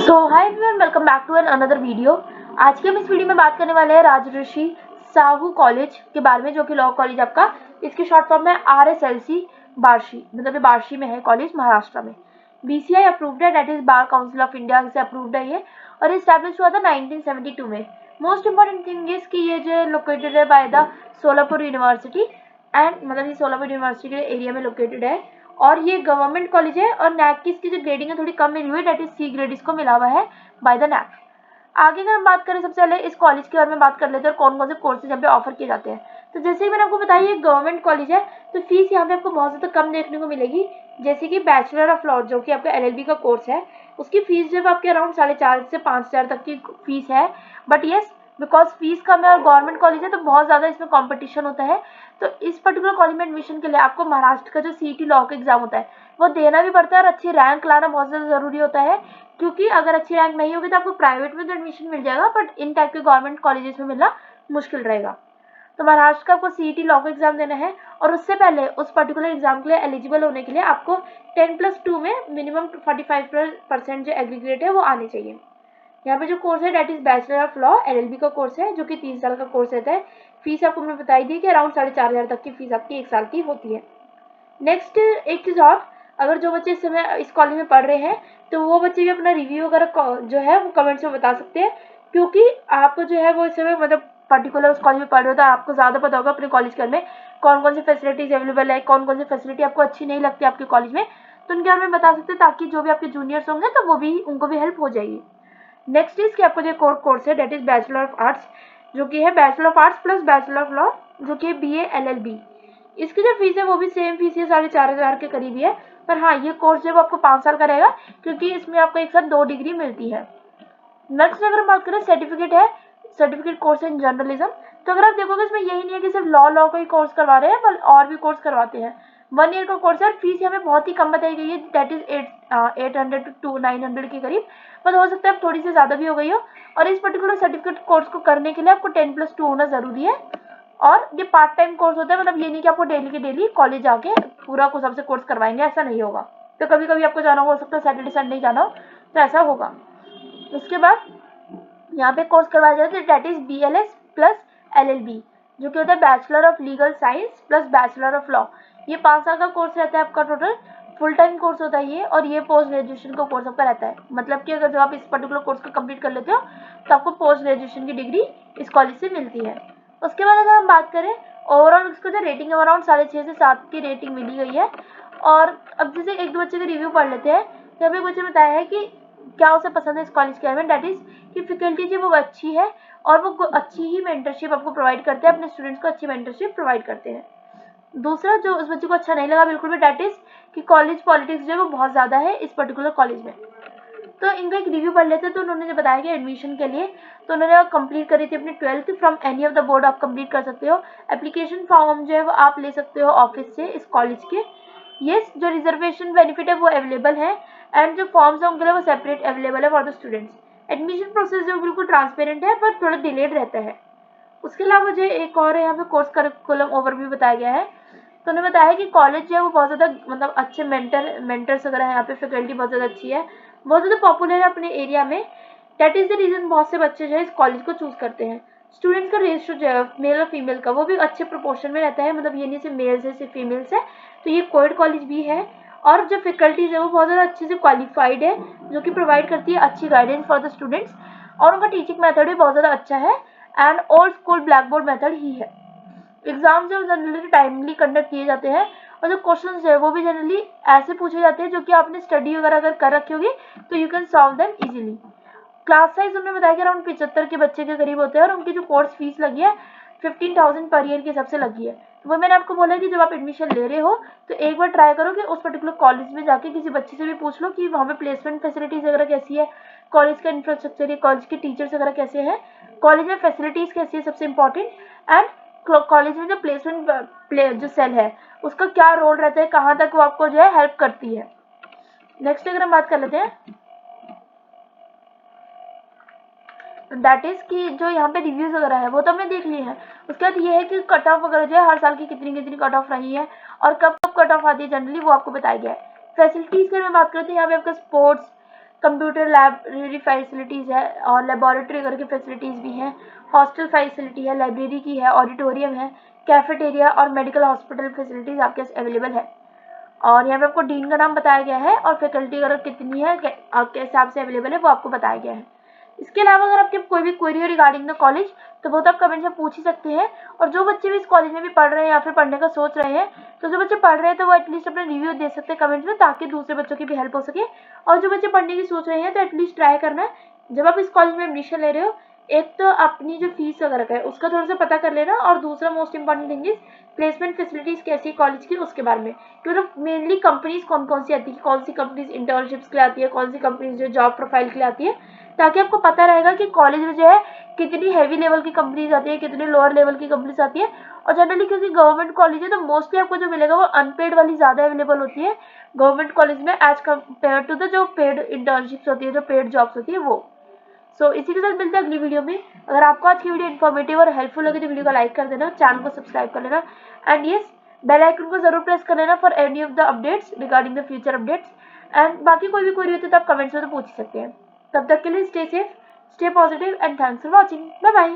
So hi everyone, welcome back to another video. आज के हम इस वीडियो में बात करने वाले हैं राजऋषि साहू कॉलेज के बारे में, जो कि लॉ कॉलेज आपका इसकी शॉर्ट फॉर्म है RSLC बार्शी, मतलब ये बार्शी में है कॉलेज, महाराष्ट्र में। BCI अप्रूव्ड है, that is Bar Council of India से अप्रूव्ड है ये, और इस्टेब्लिश हुआ था 1972 में। मोस्ट इंपॉर्टेंट थिंग इज कि ये जो लोकेटेड है by the Solapur university and, मतलब ये सोलापुर यूनिवर्सिटी के एरिया में लोकेटेड है, और ये गवर्नमेंट कॉलेज है। और नैक की इसकी जो ग्रेडिंग है थोड़ी कम मिली हुई है, डेट इज C ग्रेड इसको मिला हुआ है बाय द नैक। आगे अगर हम बात करें, सबसे पहले इस कॉलेज के बारे में बात कर लेते हैं और कौन कौन से कोर्सेज यहाँ पे ऑफर किए जाते हैं। तो जैसे कि मैंने आपको बताया ये गवर्नमेंट कॉलेज है, तो फीस यहाँ पे आपको बहुत ज़्यादा कम देखने को मिलेगी। जैसे कि बैचलर ऑफ लॉ जो कि आपका LLB का कोर्स है, उसकी फीस जो है आपके अराउंड 4,500 से 5,000 तक की फीस है। बट येस, बिकॉज फीस कम है और गवर्नमेंट कॉलेज है तो बहुत ज़्यादा इसमें कॉम्पिटिशन होता है। तो इस पर्टिकुलर कॉलेज में एडमिशन के लिए आपको महाराष्ट्र का जो CET लॉ का एग्जाम होता है वो देना भी पड़ता है, और अच्छी रैंक लाना बहुत ज़्यादा ज़रूरी होता है, क्योंकि अगर अच्छी रैंक नहीं होगी तो आपको प्राइवेट में तो एडमिशन मिल जाएगा, बट इन टाइप के गवर्नमेंट कॉलेजेस में मिलना मुश्किल रहेगा। तो महाराष्ट्र का आपको CET लॉ का एग्जाम देना है, और उससे पहले उस पर्टिकुलर एग्जाम के लिए एलिजिबल होने के लिए आपको 10+2 में मिनिमम 45% जो एग्रीगेट है वो आनी चाहिए। यहाँ पे जो कोर्स है that is bachelor of law LLB का कोर्स है, जो कि 3 साल का कोर्स रहता है। फीस आपको मैंने बताई दी कि अराउंड 4,500 तक की फीस आपकी 1 साल की होती है। नेक्स्ट एक चीज़ और, अगर जो बच्चे इस समय इस कॉलेज में पढ़ रहे हैं तो वो बच्चे भी अपना रिव्यू वगैरह जो है वो कमेंट्स में बता सकते हैं, क्योंकि आप जो है वो इस समय मतलब पर्टिकुलर उस कॉलेज में पढ़ रहे हो तो आपको ज़्यादा पता होगा अपने कॉलेज के बारे में, कौन कौन सी फैसिलिटीज़ अवेलेबल है, कौन कौन सी फैसिलिटी आपको अच्छी नहीं लगती आपके कॉलेज में, तो उनके बारे में बता सकते हैं, ताकि जो भी आपके जूनियर्स होंगे तो वो भी उनको भी हेल्प हो जाएगी। नेक्स्ट इज कि आपको जो कोर्स है that is bachelor of arts, जो कि है bachelor of arts plus bachelor of law, जो कि BA LLB। इसकी जो फीस है वो भी सेम फीस है, 4,500 के करीब ही है। पर हाँ, ये कोर्स जो है वो आपको 5 साल का रहेगा, क्योंकि इसमें आपको एक साथ 2 डिग्री मिलती है। नेक्स्ट अगर हम बात करें, सर्टिफिकेट है, सर्टिफिकेट कोर्स इन जर्नलिज्म। तो अगर आप देखोगे इसमें यही नहीं है कि सिर्फ लॉ का ही कोर्स करवा रहे हैं, बल्कि और भी कोर्स करवाते हैं। 1 ईयर का कोर्स है, फीस यहाँ पे बहुत ही कम बताई गई है, डेट इज 800 to 900 के करीब, पर हो सकता है थोड़ी सी ज़्यादा भी हो गई हो। और इस पर्टिकुलर सर्टिफिकेट कोर्स को करने के लिए आपको 10+2 होना ज़रूरी है, और ये पार्ट टाइम कोर्स होता है, मतलब ये नहीं कि आपको डेली के डेली कॉलेज जाके पूरा को सबसे कोर्स करवाएंगे, ऐसा नहीं होगा। तो कभी कभी आपको जाना हो सकता है सैटरडे संडे जाना हो, तो ऐसा होगा। उसके बाद यहाँ पे कोर्स करवाया जाता है that is BLS plus LLB, जो कि होता है bachelor of legal science plus bachelor of law. ये 5 साल का कोर्स रहता है आपका, टोटल फुल टाइम कोर्स होता है ये, और ये पोस्ट ग्रेजुएशन का कोर्स आपका रहता है। मतलब कि अगर जब आप इस पर्टिकुलर कोर्स को कंप्लीट कर लेते हो तो आपको पोस्ट ग्रेजुएशन की डिग्री इस कॉलेज से मिलती है। उसके बाद अगर हम बात करें ओवरऑल, उसको जो रेटिंग है अराउंड 6.5 से 7 की रेटिंग मिली गई है। और अब जैसे एक दो बच्चे का रिव्यू पढ़ लेते हैं, तो अभी बच्चे बताया है कि क्या उसे पसंद है इस कॉलेज के बारे में, डेट इज कि फैकल्टी जो वो अच्छी है, और वो अच्छी ही मेंटरशिप आपको प्रोवाइड करते हैं, अपने स्टूडेंट्स को अच्छी मेंटरशिप प्रोवाइड करते हैं। दूसरा जो उस बच्चे को अच्छा नहीं लगा बिल्कुल भी, डेट इज कि कॉलेज पॉलिटिक्स जो है वो बहुत ज़्यादा है इस पर्टिकुलर कॉलेज में। तो इनका एक रिव्यू पढ़ लेते हैं। तो उन्होंने जो बताया कि एडमिशन के लिए, तो उन्होंने कंप्लीट करी थी अपनी 12th from any of the board, आप कंप्लीट कर सकते हो। एप्लीकेशन फॉर्म जो है वो आप ले सकते हो ऑफिस से इस कॉलेज के। यस, जो रिजर्वेशन बेनिफिट है वो अवेलेबल है, एंड जो फॉर्म्स है उनके लिए वो सेपरेट अवेलेबल है for the students. Admission process जो बिल्कुल ट्रांसपेरेंट है, पर थोड़ा डिलेड रहता है। उसके अलावा मुझे एक और यहाँ पे कोर्स करिकुलम ओवरव्यू बताया गया है। तो उन्होंने बताया कि कॉलेज जो है वो बहुत ज़्यादा मतलब अच्छे मेंटर्स वगैरह है, यहाँ पे फैकल्टी बहुत ज़्यादा अच्छी है, बहुत ज़्यादा पॉपुलर है अपने एरिया में। दैट इज़ द रीज़न बहुत से बच्चे जो है इस कॉलेज को चूज़ करते हैं। स्टूडेंट्स का रेशियो जो है मेल और फीमेल का वो भी अच्छे प्रोपोर्शन में रहता है, मतलब ये नहीं सिर्फ मेल्स है सिर्फ फीमेल्स है। तो ये कोएड कॉलेज भी है, और जो फैकल्टीज है वो बहुत ज़्यादा अच्छे से क्वालिफाइड है, जो कि प्रोवाइड करती है अच्छी गाइडेंस फॉर द स्टूडेंट्स, और उनका टीचिंग मेथड भी बहुत ज़्यादा अच्छा है, and old school blackboard method ही है। एग्जाम जो जनरली टाइमली कंडक्ट किए जाते हैं, और जो क्वेश्चन है वो भी जनरली ऐसे पूछे जाते हैं जो कि आपने स्टडी वगैरह अगर कर रखी होगी तो you can solve them easily. Class size उन्होंने बताया कि अराउंड 75 के बच्चे के करीब होते हैं, और उनकी जो कोर्स फीस लगी है 15,000 पर ईयर के हिसाब से लगी है। तो वो मैंने आपको बोला कि जब आप एडमिशन ले रहे हो तो एक बार ट्राई करो कि उस पर्टिकुलर कॉलेज में जाके किसी बच्चे से भी पूछ लो कि वहाँ पे प्लेसमेंट फैसिलिटीज वगैरह कैसी है, कॉलेज का इंफ्रास्ट्रक्चर या कॉलेज के टीचर्स वगैरह कैसे हैं, कॉलेज में फैसिलिटीज कैसी है सबसे इंपॉर्टेंट, एंड कॉलेज में जो प्लेसमेंट जो सेल है उसका क्या रोल रहता है, कहाँ तक वो आपको जो है हेल्प करती है। नेक्स्ट अगर हम बात कर लेते हैं, दैट इज कि जो यहाँ पे रिव्यूज वगैरह है वो तो हमने देख लिए हैं। उसके बाद ये है कि कट ऑफ वगैरह जो है हर साल की कितनी कितनी कट ऑफ रही है, और कब कब कट ऑफ आती है जनरली वो आपको बताया गया है। फैसिलिटीज की मैं बात करते हैं, यहाँ पे आपका स्पोर्ट्स कंप्यूटर लाइब्रेरी फैसिलिटीज़ है और लेबोरेटरी वगैरह की फैसिलिटीज़ भी हैं, हॉस्टल फैसिलिटी है, लाइब्रेरी की है, ऑडिटोरियम है, कैफेटेरिया और मेडिकल हॉस्पिटल फैसिलिटीज़ आपके पास अवेलेबल है। और यहाँ पे आपको डीन का नाम बताया गया है और फैकल्टी अगर कितनी है आपके हिसाब से अवेलेबल है वो आपको बताया गया है। इसके अलावा अगर आपके कोई भी क्वेरी हो रिगार्डिंग द कॉलेज तो वो तो आप कमेंट में पूछ ही सकते हैं। और जो बच्चे भी इस कॉलेज में भी पढ़ रहे हैं या फिर पढ़ने का सोच रहे हैं तो जो बच्चे पढ़ रहे हैं तो वो एटलीस्ट अपना रिव्यू दे सकते हैं कमेंट में, ताकि दूसरे बच्चों की भी हेल्प हो सके। और जो बच्चे पढ़ने की सोच रहे हैं तो एटलीस्ट ट्राई करना है जब आप इस कॉलेज में एडमिशन ले रहे हो, एक तो अपनी जो फीस वगैरह है उसका थोड़ा सा पता कर लेना, और दूसरा most important thing is placement facilities कैसी है कॉलेज की उसके बारे में, क्योंकि मेनली कंपनीज कौन कौन सी आती है, कौन सी कंपनीज इंटर्नशिप्स के लिए आती है, कौन सी कंपनीज जो जॉब प्रोफाइल के लिए आती है, ताकि आपको पता रहेगा कि कॉलेज में जो है कितनी हैवी लेवल की कंपनीज आती है, कितनी लोअर लेवल की कंपनीज आती है। और जनरली क्योंकि गवर्नमेंट कॉलेज है तो मोस्टली आपको जो मिलेगा वो अनपेड वाली ज़्यादा अवेलेबल होती है गवर्नमेंट कॉलेज में एज कम्पेयर टू द जो पेड इंटर्नशिप्स होती है, जो पेड जॉब्स होती है वो। इसी के साथ मिलते हैं अगली वीडियो में। अगर आपको आज की वीडियो इन्फॉर्मेटिव और हेल्पफुल लगी तो वीडियो को लाइक कर देना, चैनल को सब्सक्राइब कर लेना एंड यस बेल आइकन को जरूर प्रेस कर लेना for any of the updates regarding the future updates. And बाकी कोई भी क्वेरी होती है तो आप कमेंट्स में तो पूछ सकते हैं। तब तक के लिए stay safe, stay positive and thanks for watching. Bye bye.